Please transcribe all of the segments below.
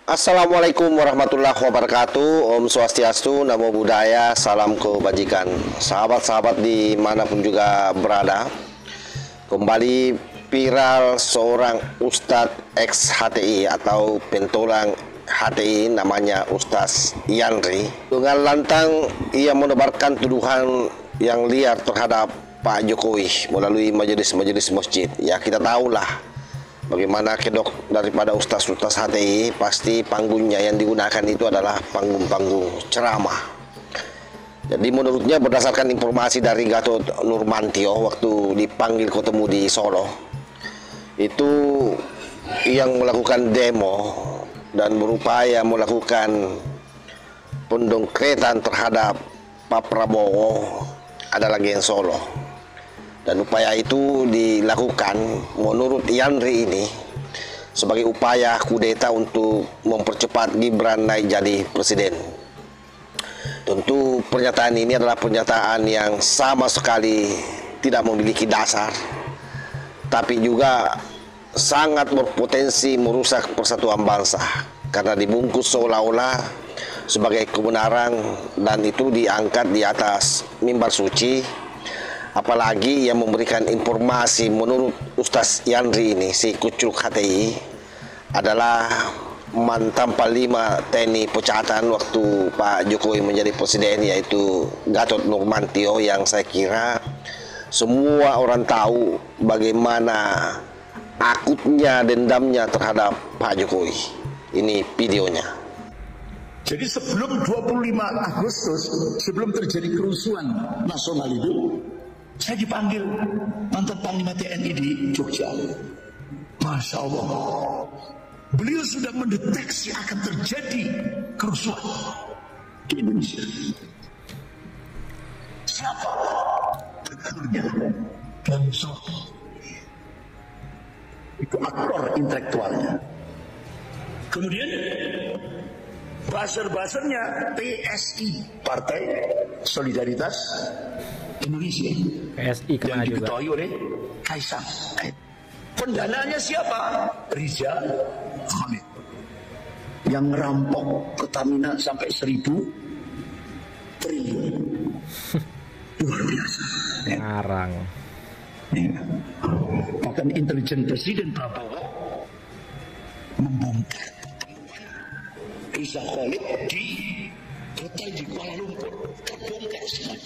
Assalamualaikum warahmatullahi wabarakatuh. Om Swastiastu, Namo Buddhaya, salam kebajikan. Sahabat-sahabat dimanapun juga berada, kembali viral seorang Ustadz ex-HTI atau pentolang HTI namanya Ustadz Yandri. Dengan lantang ia menebarkan tuduhan yang liar terhadap Pak Jokowi melalui majelis-majelis masjid. Ya, kita tahulah bagaimana kedok daripada ustaz-ustaz HTI, pasti panggungnya yang digunakan itu adalah panggung-panggung ceramah. Jadi menurutnya berdasarkan informasi dari Gatot Nurmantio waktu dipanggil ketemu di Solo, itu yang melakukan demo dan berupaya melakukan pendongkretan terhadap Pak Prabowo adalah Gen Solo. Dan upaya itu dilakukan menurut Yandri ini sebagai upaya kudeta untuk mempercepat Gibran naik jadi presiden. Tentu pernyataan ini adalah pernyataan yang sama sekali tidak memiliki dasar, tapi juga sangat berpotensi merusak persatuan bangsa karena dibungkus seolah-olah sebagai kebenaran dan itu diangkat di atas mimbar suci. Apalagi yang memberikan informasi menurut Ustaz Yandri ini, si kucuk HTI, adalah mantan Panglima TNI Pecatan waktu Pak Jokowi menjadi presiden, yaitu Gatot Nurmantio, yang saya kira semua orang tahu bagaimana akutnya dendamnya terhadap Pak Jokowi. Ini videonya. Jadi sebelum 25 Agustus, sebelum terjadi kerusuhan nasional itu, saya dipanggil mantan Panglima TNI di Jogja. Masya Allah, beliau sudah mendeteksi akan terjadi kerusuhan di Indonesia. Siapa? Betulnya Bansos. Itu aktor intelektualnya. Kemudian buzzer-buzzernya PSI, Partai Solidaritas Indonesia, PSI yang juga diketahui oleh Kaisang. Pendananya siapa? Rizal Khalid, yang merampok Pertamina sampai 1.000 triliun. Luar biasa. ngarang. Bahkan intelijen Presiden Prabowo membongkar Rizal Khalid di hotel di Kuala Lumpur, terbongkar semua.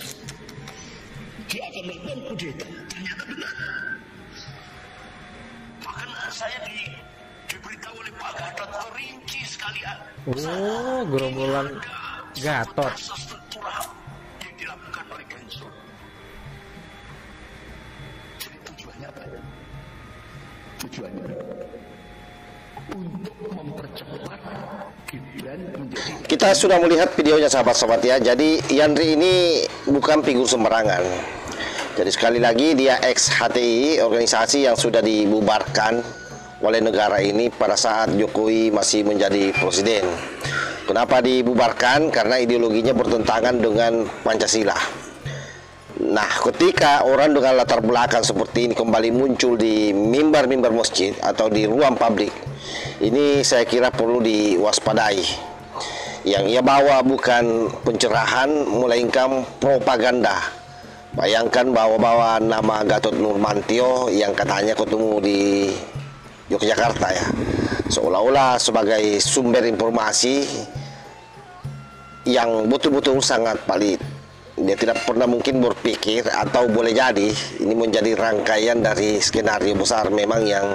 Dia akan melakukan kudeta, ternyata benar. Bahkan saya diberitahu oleh Pak Gatot rinci sekali. Oh, gerombolan Gatot. Struktural yang dilakukan oleh Gensur. Jadi tujuannya apa? Tujuannya untuk mempercepat Gibran menjadi. Kita sudah melihat videonya sahabat-sahabat ya. Jadi Yandri ini bukan figur sembarangan. Jadi sekali lagi dia ex HTI, organisasi yang sudah dibubarkan oleh negara ini pada saat Jokowi masih menjadi presiden. Kenapa dibubarkan? Karena ideologinya bertentangan dengan Pancasila. Nah, ketika orang dengan latar belakang seperti ini kembali muncul di mimbar-mimbar masjid atau di ruang publik, ini saya kira perlu diwaspadai. Yang ia bawa bukan pencerahan, melainkan propaganda. Bayangkan bawa-bawa nama Gatot Nurmantio yang katanya ketemu di Yogyakarta ya, seolah-olah sebagai sumber informasi yang betul-betul sangat valid. Dia tidak pernah mungkin berpikir atau boleh jadi ini menjadi rangkaian dari skenario besar memang yang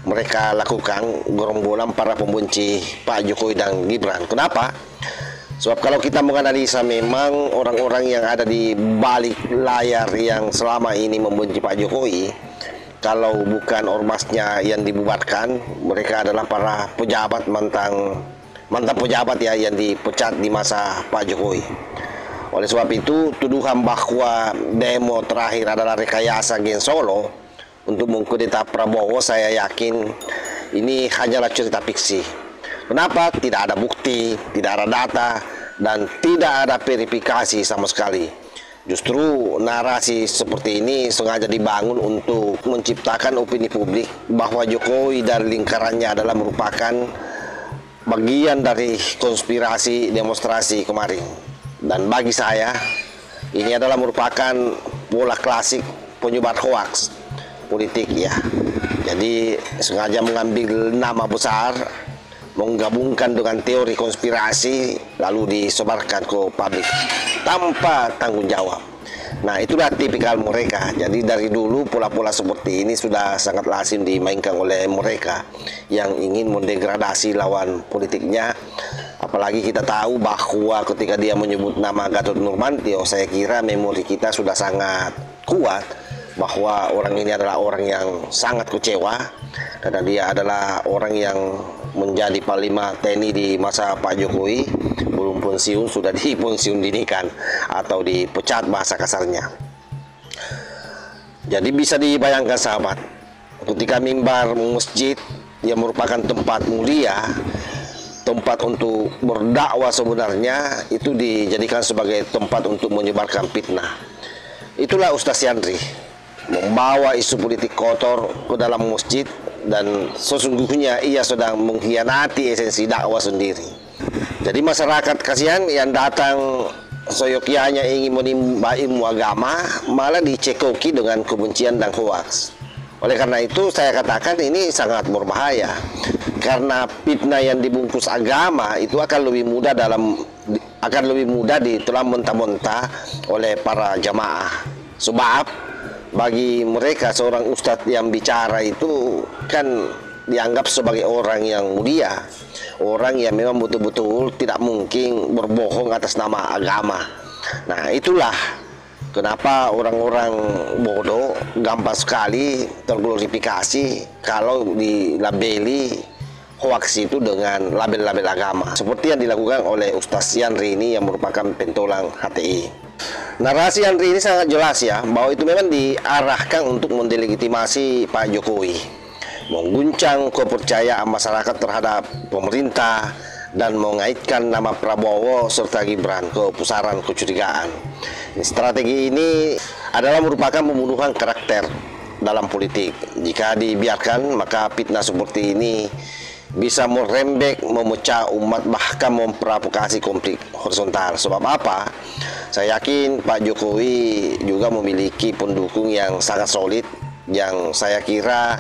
mereka lakukan, gerombolan para pembenci Pak Jokowi dan Gibran. Kenapa? Sebab kalau kita menganalisa memang orang-orang yang ada di balik layar yang selama ini membenci Pak Jokowi, kalau bukan ormasnya yang dibubarkan, mereka adalah para pejabat mantan pejabat ya yang dipecat di masa Pak Jokowi. Oleh sebab itu, tuduhan bahwa demo terakhir adalah rekayasa Gen Solo untuk mengkudeta Prabowo, saya yakin ini hanyalah cerita fiksi. Kenapa? Tidak ada bukti, tidak ada data, dan tidak ada verifikasi sama sekali. Justru narasi seperti ini sengaja dibangun untuk menciptakan opini publik bahwa Jokowi dan lingkarannya adalah merupakan bagian dari konspirasi demonstrasi kemarin. Dan bagi saya, ini adalah merupakan pola klasik penyebar hoaks politik ya. Jadi sengaja mengambil nama besar, menggabungkan dengan teori konspirasi, lalu disebarkan ke publik tanpa tanggung jawab. Nah, itulah tipikal mereka. Jadi dari dulu pola-pola seperti ini sudah sangat lazim dimainkan oleh mereka yang ingin mendegradasi lawan politiknya. Apalagi kita tahu bahwa ketika dia menyebut nama Gatot Nurmantio, saya kira memori kita sudah sangat kuat bahwa orang ini adalah orang yang sangat kecewa karena dia adalah orang yang menjadi Panglima TNI di masa Pak Jokowi, belum pensiun sudah dipensiun dinikan atau dipecat bahasa kasarnya. Jadi bisa dibayangkan sahabat, ketika mimbar masjid yang merupakan tempat mulia, tempat untuk berdakwah sebenarnya, itu dijadikan sebagai tempat untuk menyebarkan fitnah. Itulah Ustaz Yandri, membawa isu politik kotor ke dalam masjid, dan sesungguhnya ia sedang mengkhianati esensi dakwah sendiri. Jadi masyarakat kasihan yang datang seyogyanya ingin menimba ilmu agama, malah dicekoki dengan kebencian dan hoaks. Oleh karena itu saya katakan ini sangat berbahaya, karena fitnah yang dibungkus agama itu akan lebih mudah ditelan mentah-mentah oleh para jamaah. Sebab bagi mereka seorang ustadz yang bicara itu kan dianggap sebagai orang yang mulia, orang yang memang betul-betul tidak mungkin berbohong atas nama agama. Nah, itulah kenapa orang-orang bodoh gampang sekali terglorifikasi kalau dilabeli hoax itu dengan label-label agama, seperti yang dilakukan oleh Ustaz Yandri ini yang merupakan pentolang HTI. Narasi Yandri ini sangat jelas ya, bahwa itu memang diarahkan untuk mendelegitimasi Pak Jokowi, mengguncang kepercayaan masyarakat terhadap pemerintah, dan mengaitkan nama Prabowo serta Gibran ke pusaran kecurigaan. Strategi ini adalah merupakan pembunuhan karakter dalam politik. Jika dibiarkan, maka fitnah seperti ini bisa merembek, memecah umat, bahkan memprovokasi konflik horizontal. Sebab apa? Saya yakin Pak Jokowi juga memiliki pendukung yang sangat solid, yang saya kira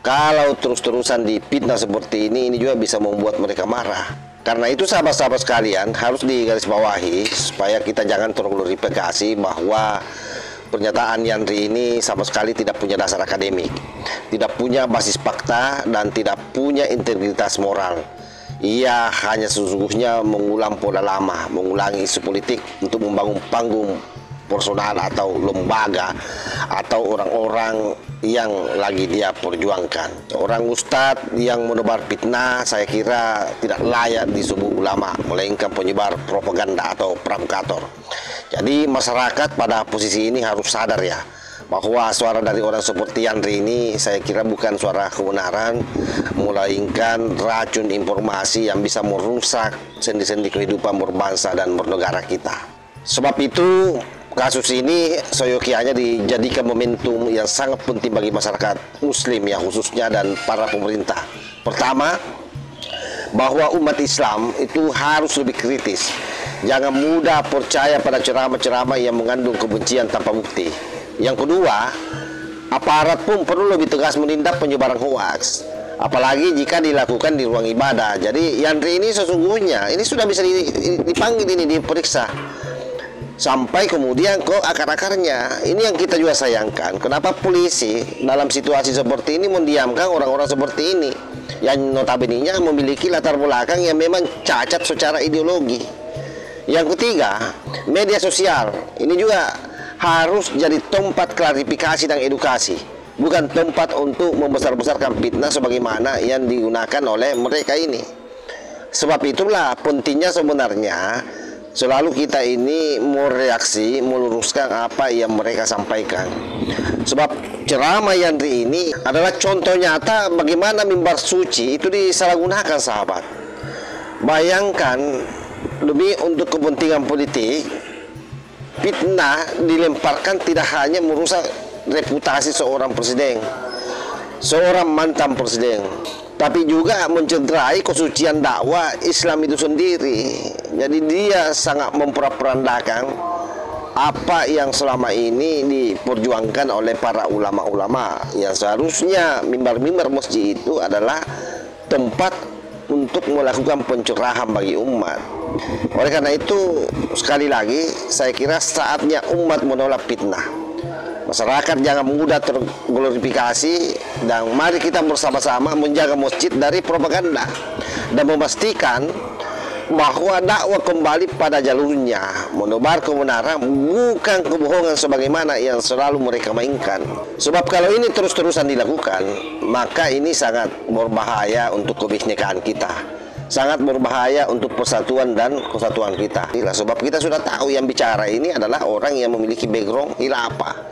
kalau terus-terusan difitnah seperti ini juga bisa membuat mereka marah. Karena itu sahabat-sahabat sekalian harus digarisbawahi supaya kita jangan terglorifikasi bahwa pernyataan Yandri ini sama sekali tidak punya dasar akademik, tidak punya basis fakta, dan tidak punya integritas moral. Ia hanya sesungguhnya mengulang pola lama, mengulangi isu politik untuk membangun panggung personal atau lembaga atau orang-orang yang lagi dia perjuangkan. Orang ustadz yang menebar fitnah saya kira tidak layak disebut ulama, melainkan penyebar propaganda atau provokator. Jadi masyarakat pada posisi ini harus sadar ya, bahwa suara dari orang seperti Yandri ini saya kira bukan suara kebenaran, melainkan racun informasi yang bisa merusak sendi-sendi kehidupan berbangsa dan bernegara kita. Sebab itu kasus ini seyogyanya dijadikan momentum yang sangat penting bagi masyarakat muslim ya khususnya, dan para pemerintah. Pertama, bahwa umat Islam itu harus lebih kritis. Jangan mudah percaya pada ceramah-ceramah yang mengandung kebencian tanpa bukti. Yang kedua, aparat pun perlu lebih tegas menindak penyebaran hoaks, apalagi jika dilakukan di ruang ibadah. Jadi Yandri ini sesungguhnya ini sudah bisa dipanggil, ini diperiksa sampai kemudian ke akar-akarnya. Ini yang kita juga sayangkan, kenapa polisi dalam situasi seperti ini mendiamkan orang-orang seperti ini yang notabene-nya memiliki latar belakang yang memang cacat secara ideologi. Yang ketiga, media sosial ini juga harus jadi tempat klarifikasi dan edukasi, bukan tempat untuk membesar-besarkan fitnah sebagaimana yang digunakan oleh mereka ini. Sebab itulah pentingnya sebenarnya selalu kita ini mereaksi, meluruskan apa yang mereka sampaikan. Sebab ceramah Yandri ini adalah contoh nyata bagaimana mimbar suci itu disalahgunakan sahabat. Bayangkan, demi untuk kepentingan politik, fitnah dilemparkan tidak hanya merusak reputasi seorang presiden, seorang mantan presiden, tapi juga mencederai kesucian dakwah Islam itu sendiri. Jadi dia sangat memperandakan apa yang selama ini diperjuangkan oleh para ulama-ulama, yang seharusnya mimbar-mimbar masjid itu adalah tempat untuk melakukan pencerahan bagi umat. Oleh karena itu, sekali lagi saya kira saatnya umat menolak fitnah. Masyarakat jangan mudah terglorifikasi, dan mari kita bersama-sama menjaga masjid dari propaganda dan memastikan bahwa dakwah kembali pada jalurnya, menebar kebenaran bukan kebohongan sebagaimana yang selalu mereka mainkan. Sebab kalau ini terus-terusan dilakukan, maka ini sangat berbahaya untuk kebinekaan kita, sangat berbahaya untuk persatuan dan kesatuan kita. Sebab kita sudah tahu yang bicara ini adalah orang yang memiliki background khilafah.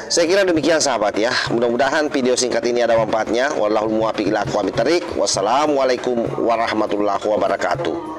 Saya kira demikian sahabat ya. Mudah-mudahan video singkat ini ada manfaatnya. Wallahul muwaffiq ila aqwamit thariq. Wassalamualaikum warahmatullahi wabarakatuh.